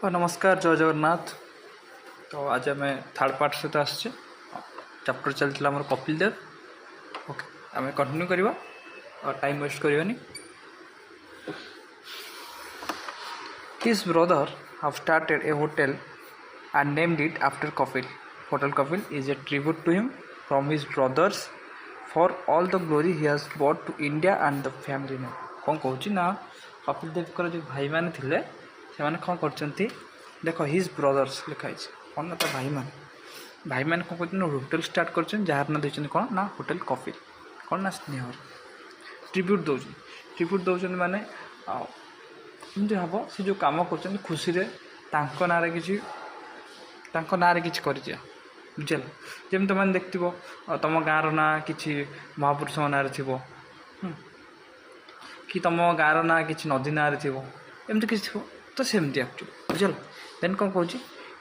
नमस्कार जय जगन्नाथ। तो आज आम थर्ड पार्ट सहित आसचे चैप्टर चलता आम कपिल देव। ओके आम कंटिन्यू करवा और टाइम वेस्ट करवानी। His brother have started a hotel and named it after Kapil. Hotel Kapil is a tribute to him from his brothers for all the glory he has brought to India and the family name. कौन कहूँ ना कपिल देव जो भाई मैंने थिले से मैंने कौन करचंती देखो हिज ब्रदर्स लिखाई कौन ना तो भाई मैंने कौन कर होटेल स्टार्ट कर जार ना देखते कौन ना होटेल कपिल कौन ना स्नेह ट्रिब्यूट दौरान माने एमती हम से जो कम कर खुशी ना कि बुझल जमी तुम देखिथ तुम गाँव ना कि महापुरुष ना थी कि तुम गाँव ना कि नदी ना थी एमती किसी थो तो सेमती एक्चुअली बुझल। देन कौन कहूँ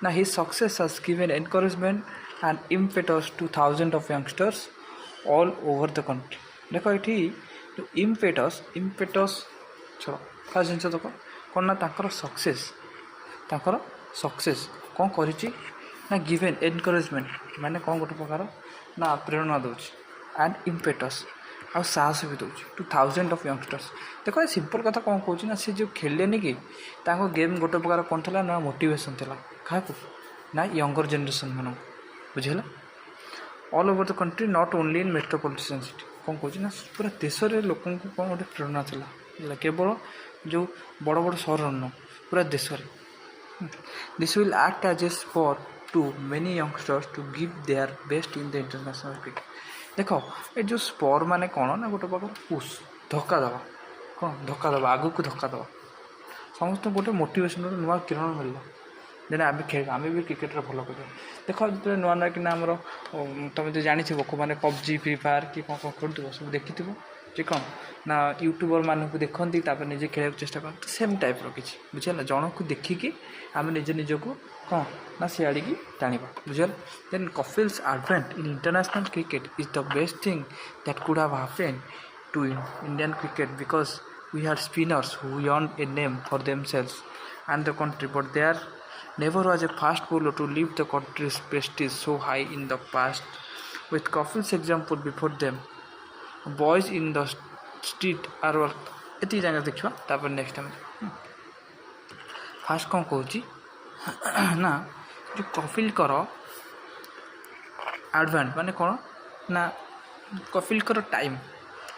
ना his success has given encouragement and impetus two thousand of youngsters all over the country. देखो ये जो इम्पेटस छोड़ क्या जिन देख कौन ना सक्सेस कौन कर गिवेन एनकरेजमेंट माने कौन गोटे प्रकार ना प्रेरणा दूँ एंड इम्पेटस आ साहस भी दूँ टू थाउजेंड ऑफ यंगस्टर्स। देखो ये सिंपल कथा कौन कहूँ ना सी जो खेलेनि कि गेम गोटे प्रकार कौन था ना मोटिवेशन था क्या ना यंगर जेनरेशन मान बुझेगा all over the country not only in metropolitan city कौन कहूँ ना पूरा देश में लोक कौन गोटे प्रेरणा था केवल जो बड़ बड़ सहर न पूरा देश में। This will act as a spot to many youngsters to give their best in the international cricket. देख ये जो स्पर माने कौन ना गोटे प्रकार पुश धक्का दवा कौन धक्का दवा आगू को धक्का दवा समस्त गोटे मोटिवेशन नुआ किरण मिलला देन आम खेल आम भी क्रिकेट भल कर देख जो नुआ नुआ कि आमर तुम जो जानी मैंने पबजी फ्री फायर कि कौन कौन खेलुव सब देखी जे कौन ना यूट्यूबर मानक देखती निजे खेल चेष्टा कर सेम टाइप रखी बुझल जन को देखिकी आम निजे निजक कौन ना सियाड़ी की टाणवा बुझल। Then Kapil's advent in international cricket is the best thing that could have happened to Indian cricket because we had spinners who earned a name for themselves and the country, but there never was a fast bowler to lift the country's prestige so high in the past. With Kapil's example before them, boys in the street are worth ये जगह देखा तापर next time fast कौन कहूँ ना जो कपिल कर advance माने कौन ना कपिल कर टाइम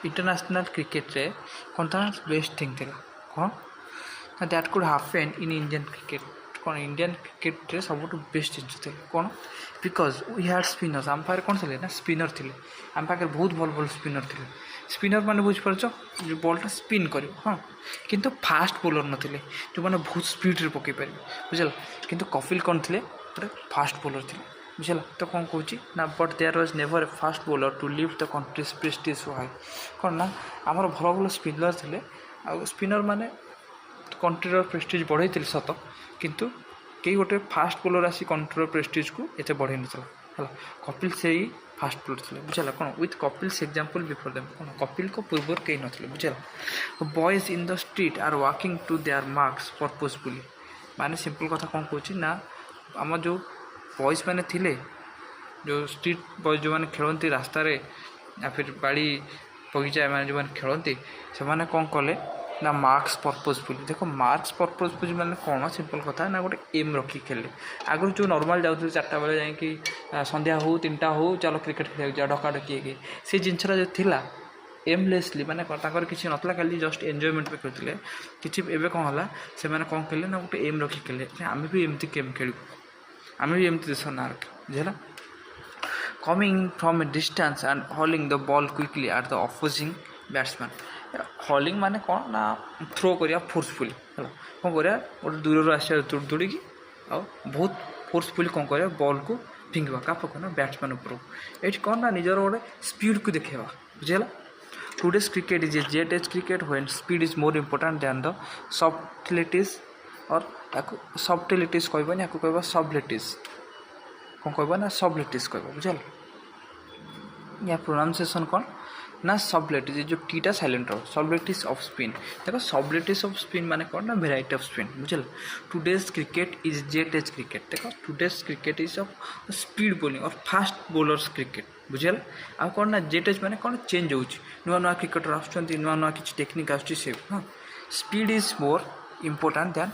इंटरनेशनल क्रिकेट रे कौन था बेस्ट थिंग थी कौन ना that could happen in Indian cricket कौन इंडियन क्रिकेट रे सब बेस्ट जिन थे कौन बिकज वी हैड स्पिनर्स आम पाखे कौन थे ना स्पिनर थे आम पाखे बहुत भल भल स्पिनर थे स्पिनर मैंने बुझीपार जो बॉलटा स्पिन कर हाँ किंतु फास्ट बोलर नथिले जो मैंने बहुत स्पीड रे पकई पारे बुझल किंतु कपिल कौन थे गोटे फास्ट बोलर थे बुझल। तो कौन कहूँ ना but there was never a fast bowler to lift the country's prestige so high कौन ना आमर भल भल स्पिनर थे आ स्पिनर माने कंट्रीर प्रेस्टीज बढ़ई सत किंतु कई गोटे फास्ट बोलर आसी कंट्रीर प्रेस्टीज को एत बढ़ई ना है कपिल से ही फास्ट बोलर थे बुझल कौन with Kapil's example before them कौन कपिल को पूर्व कई नथिले बुझल। Boys in the street are walking to their marks purposefully माने सिंपल कथा कौन कहूँ ना आम जो बॉयज मैंने थिले जो स्ट्रीट बॉयज जो मैंने खेलती रास्तार या फिर बाड़ी बगीचा मैंने जो मैंने खेलती से मैंने कौन कले ना मार्क्स पर्पजफुली। देखो मार्क्स पर्पजफुली मैंने कौन सिंपल कथा ना गोटे एम रखी खेले आगु जो नॉर्मल जाऊँ 4टा बेले जा संध्या हो 3टा हो चलो क्रिकेट खेल जा डकाडकी से जिनसा जो थिला एमलेसली माने किसी नतला खाली जस्ट एंजॉयमेंट पे खेलते किसी एवं कौन है से मैंने कौन खेले ना गोटे एम रखी खेले आम भी एमती गेम खेलू आम भी एमती देश ना रखी बुझेगा। Coming from a distance and hurling the ball quickly at the opposing batsman hurling माने कौन ना थ्रो करिया फोर्सफुली है कौन करिया गोटे दूर आस दौड़ी आ बहुत फोर्सफुली कौन करिया बॉल को फिंगवा क्या पकड़ बैट्समैन ऊपर ये कौन ना निजर गोटे स्पीड को देखा बुझेगा। Today's cricket is a jet age cricket when speed is more important than the subtleties और सफ्टलिटीज कहबानी या कह सबलिटीज कौन कहबा ना सबलिटीज कह बुझल या प्रोनाउंसिएशन कौन ना सबलेटिस जो टीटा साइलेंट रो सबलेटिस ऑफ स्पिन देखो सबलेटिस ऑफ स्पिन माने कौन ना वेराइटी ऑफ स्पिन बुझल today's cricket is jet age cricket देखो today's cricket is of speed bowling और फास्ट बॉलर्स क्रिकेट बुझल आ कौन ना जेट एज माने कौन चेंज होउची नुआ नुआ क्रिकेटर आछुंती नुआ नुआ किछ टेक्निक आछुची से हां speed is more important than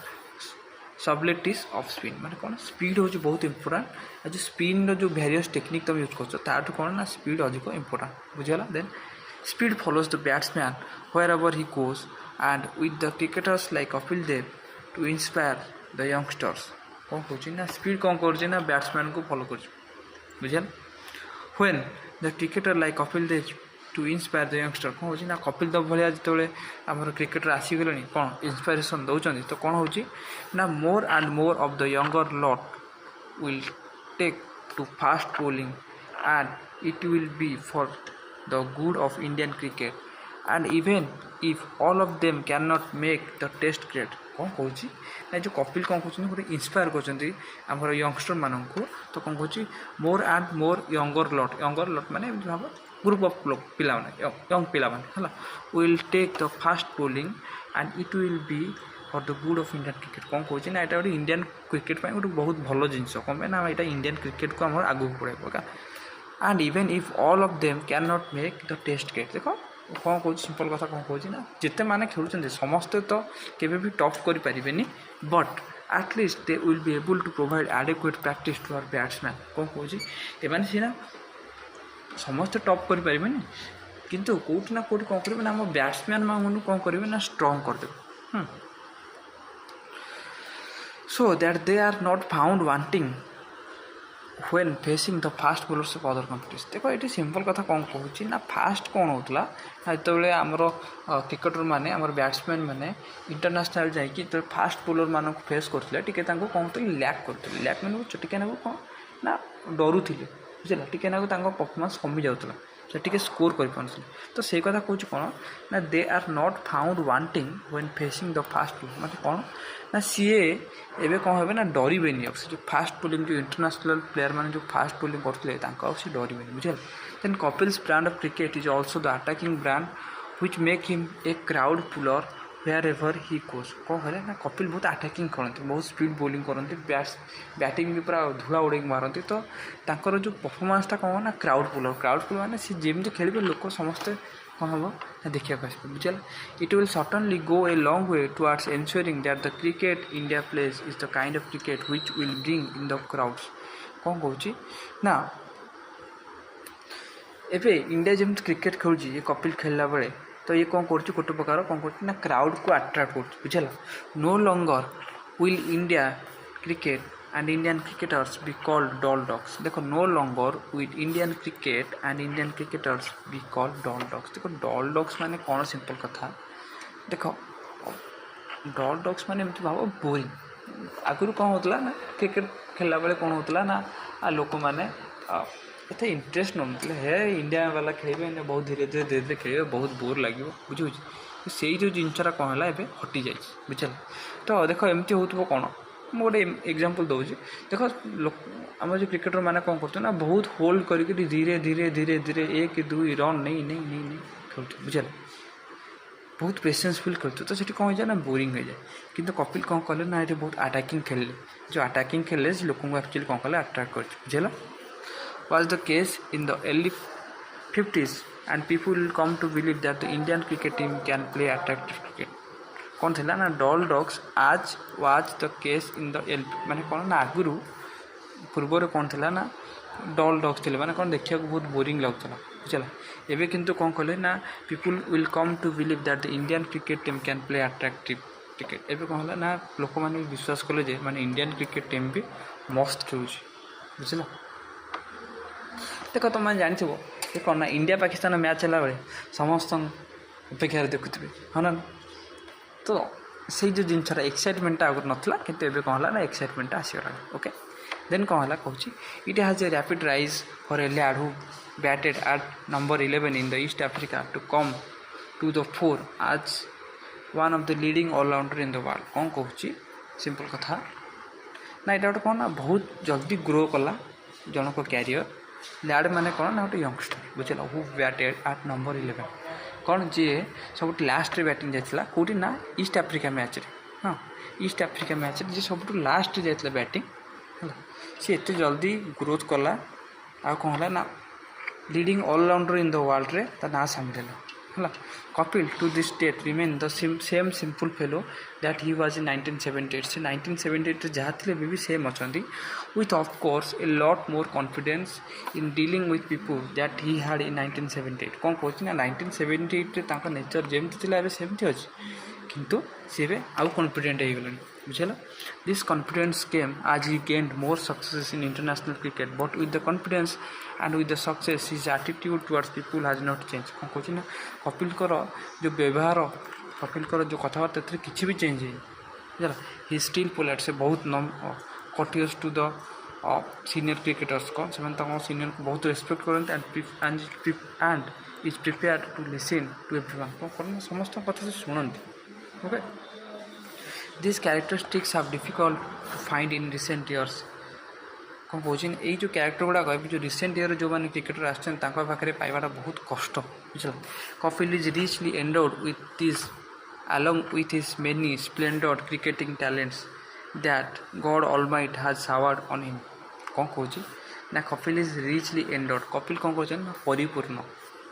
subtleties of spin माने कौन स्पीड हो बहुत इंपोर्टेंट जो स्पिन जो वेरियस टेक्निक तुम यूज कर ताठू कौन ना स्पीड अधिक इंपोर्टेंट बुझेगा than speed follows the batsman wherever he goes and with the cricketers like Kapil Dev to inspire the youngsters कौन कौन ना स्पीड कौन कर बैट्समैन को फॉलो कर बुझेगा when the cricketer like Kapil Dev to inspire the youngster कौन हो कपिल देव भाया जो आमर क्रिकेटर आसीगले कौन इंस्पिरेशन दौरान तो कौन हो more and more of the younger lot will take to fast bowling and it will be for the good of Indian cricket and even if all of them can not make the test cricket कौन कौन जो कपिल कौन कहते गोटे inspire कर youngster मान को तो कौन कौन more and more younger lot माने भाव ग्रुप ऑफ लोग पिला यंग पिला है will take the fast bowling and it will be for the good of Indian cricket कौन कौन ना यहाँ गोटे इंडियन क्रिकेट गोटे बहुत भल जिनस कौन ना यहाँ इंडियन क्रिकेट को आम आगे बढ़ाइब क्या and even if all of them can not make the test cricket देख कौन कौन सिंपल कथा कौन कौन ना जिते मैंने खेलुं समस्ते तो केवे भी टॉप करें but at least they will be able to provide adequate practice to our batsmen कौन कौन एम सीना समस्ते टॉप करें किंतु कौट ना कौट कौन करेंगे ना आम बैट्समैन मान कौन करेंगे ना स्ट्रॉन्ग करदे so that they are not found wanting when facing the fast bowlers of other countries देखो ये सिंपल कथा कौन कहूँ ना फास्ट कौन होता जो आमर क्रिकेटर मैंने आम बैट्समैन मैंने इंटरनेशनल जाकि फास्ट बॉलर मान फेस करते टी कौन तो लैक करते लैक मैंने टी कौन ना डरुले बुझे टी ना परफॉर्मेंस कमी जाऊला से टी स्कोर कर तो से कथा कौन कौन ना they are not found wanting when facing the fast bowler मतलब कौन ना सीए एवं कौन हे ना डरबे जो फास्ट बॉलिंग जो इंटरनेशनल प्लेयर मैंने जो फास्ट बॉलिंग करते सी डरबे बुझे then Kapil's brand of cricket is also the attacking brand which make him a crowd puller wherever he goes कौन कहे ना कपिल बहुत अटैकिंग करते बहुत स्पीड बॉलिंग करते बैटिंग भी पूरा धूला उड़े मारती तो तांकर जो परफॉर्मेंसटा कौन ना क्राउड पुलर मैंने सी जमी खेल लोक समस्ते कौन हम ना देखा बुझे it will certainly go a long way towards ensuring that the cricket India plays is the kind of cricket which will bring in the crowds कौन कौन ना एवं इंडिया जमी क्रिकेट खेलुँ ये कपिल खेलला बेले तो ये कौन कर गोटे प्रकार कौन कर ना क्राउड को अट्राक्ट कर बुझेगा no longer will India cricket and Indian cricketers be called dull dogs देखो no longer with Indian cricket and Indian cricketers be called dull dogs देखो डॉल डॉग्स माने कौन सिंपल कथा देखो डॉल डॉग्स माने एमती भाव बोरिंग आगुरी कौन होता ना क्रिकेट खेलला बेले कौन होता ना लोक मैंने एत इंटरेस्ट नौते हे इंडिया वाला खेलेंगे बहुत धीरे धीरे खेल बहुत बोर लगे बुझे से जो जिनसा कौन है हटि जाए बुझे तो देख एमती हो कौन मुझे गोटे एग्जांपल दूसरी देख आम जो क्रिकेटर मैंने कौन करते ना बहुत होल्ड करके धीरे धीरे धीरे धीरे एक दुई रन नहीं नहीं नहीं नहीं खेलते बुझे बहुत पेशेंस फिल करते तो सीटी कौन हो जाए ना बोरिंग हो जाए किंतु कपिल कौन कले ना ये बहुत अटैकिंग खेले जो अटैकिंग खेले लोक एक्चुअली कौन कले अट्राक्ट कर बुझे was the case in the early 50s and people will come to believe that the Indian cricket team can play attractive cricket कौन थी ना डॉल डॉग्स आज was the case in the LP माने कौन ना आगुरु पूर्वर कौन थी ना डॉल डॉग्स थे माने कौन देखा बहुत बोरिंग लगुला बुझला एवं किंतु कौन कले ना people will come to believe that the Indian cricket team can play attractive cricket एवं कौन ना लोक मैंने विश्वास कले माने इंडियन क्रिकेट टीम भी मस्त खेलुँ बुझल देख तुम जानी ये कौन ना इंडिया पाकिस्तान मैच है बेले समस्त अपेक्षा देखुवे हाँ ना तो से जो जिनसा एक्साइटमेंट आगुरी नाला कितु एवं कौन है ना एक्साइटमेंट आसगला ओके देन कौन है कहूँ it has a rapid rise for a lad who batted at number 11 in the East Africa to come to the fore as one of the leading allrounder in the world कौन कहूँ simple कथा ना यहाँ गोटे कौन ना बहुत जल्दी ग्रो कला जनक क्यारियर लैड माने कौन ना गोटे यंगस्टर बुझल हु बैटेड एट नंबर 11 कौन जी सब लास्ट बैटिंग जाइला कौटी ना ईस्ट आफ्रिका मैच हाँ ईस्ट आफ्रिका मैच जी सब लास्ट जाइला बैटिंग है सी एत जल्दी ग्रोथ कला आ कौन है ना leading allrounder in the world रे ता ना सामिल है Kapil to this date remain the same simple fellow that he was in 1978 से 1978 जहाँ थे भी सेम अच्छा with of course a lot more confidence in dealing with people that he had in 1978 कौन कहूँ ना 1978 रे नेचर जमती थी एवं सेमती अच्छी किंतु सी आउ कॉन्फिडेंट हो गलानी बुझल this confidence came as he gained more success in international cricket but with the confidence and with the success his attitude towards people has not change कौन कहूँ ना कपिल जो व्यवहार कपिल जो कथबार्ता किसी भी चेंज है बुझल ही स्टिल पोलाइट से बहुत courteous to the senior cricketers कौन से सीनियर को बहुत रेस्पेक्ट करते and is prepare to listen to everyone कौन करना समस्त कथा से शुणती okay this characteristics have difficult to find in recent years कौन कहूँ ये जो कैरेक्टर गुड़ाक जो रिसेंट इयर जो मैंने क्रिकेटर आसपाखे पाइबाटा बहुत कष्ट बुझल Kapil is richly endowed with this along with his many splendid cricketing talents that God Almighty has showered on him कौन कहूँ ना Kapil is richly endowed Kapil कौन कहते ना परिपूर्ण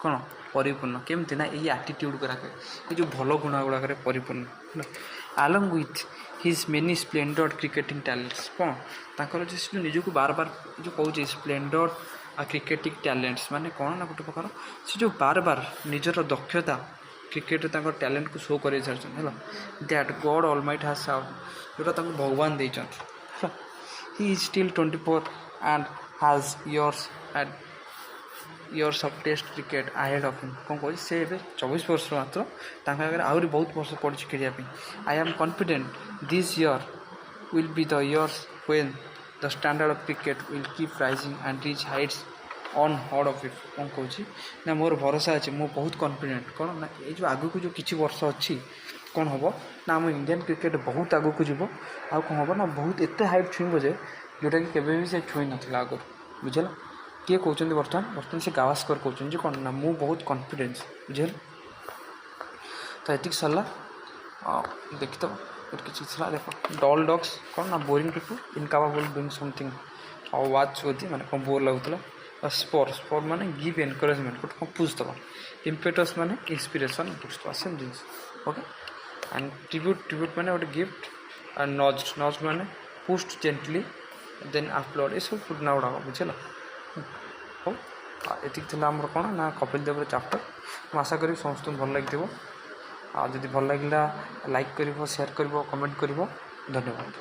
कौन परिपूर्ण केमती ना ये आटीट्यूड गुड़ाक ये जो भल गुण गुड़ाक परिपूर्ण along with his many splendid cricketing talents कौन तांकर जो निजक बार बार जो कहूँ स्प्लेंडर क्रिकेटिंग टैलेंट्स माने कौन ना गोटे प्रकार से जो बार बार निजर दक्षता क्रिकेट टैलेंट को शो कर sorry that God almighty has served जोटा भगवान देते he is still 24 and has years of test cricket ahead of him कौन कहूँ से 24 वर्ष मात्र आगे आहरी बहुत वर्ष पड़ी खेलने I am confident this year will be the years when the standard of cricket will keep rising and reach heights on hold of it कौन कहूँ ना मोर भरोसा अच्छे मो बहुत कॉन्फिडेंट कौन ना ये जो आगू जो किसी वर्ष अच्छी कौन हम ना आम इंडियन क्रिकेट बहुत आगू को जीव आ कौन हम ना बहुत एत हाइट छुईब जे जोटा कि केवे भी से छुई नाला आगु बुझल किए कहते बर्तमान से गावस्कर कहते कौन ना मु बहुत कॉन्फिडेंस बुझल तो ये सरला देखी तो किसी देख डल डॉग्स कौन ना boring people incapable doing something और वाच होती माने कौन बोर लगुला स्पोर माने गिव एनकरेजमेंट गोटे कौन पुश दबा इम्पेटस माने इंस्पिरेशन बुस्ट दबा सेम जिन ओके एंड ट्रिब्यूट माने गोटे गिफ्ट एंड नज माने पुस्ट जेंटली देन अपलोड ये सब फुटना गुड़ा बुझल हो ये आमर कौन ना कपिल देवर चैप्टर मुझे आशा करी समस्त भल लगे जदि भल लगे लाइक कर शेयर कर कमेंट कर धन्यवाद।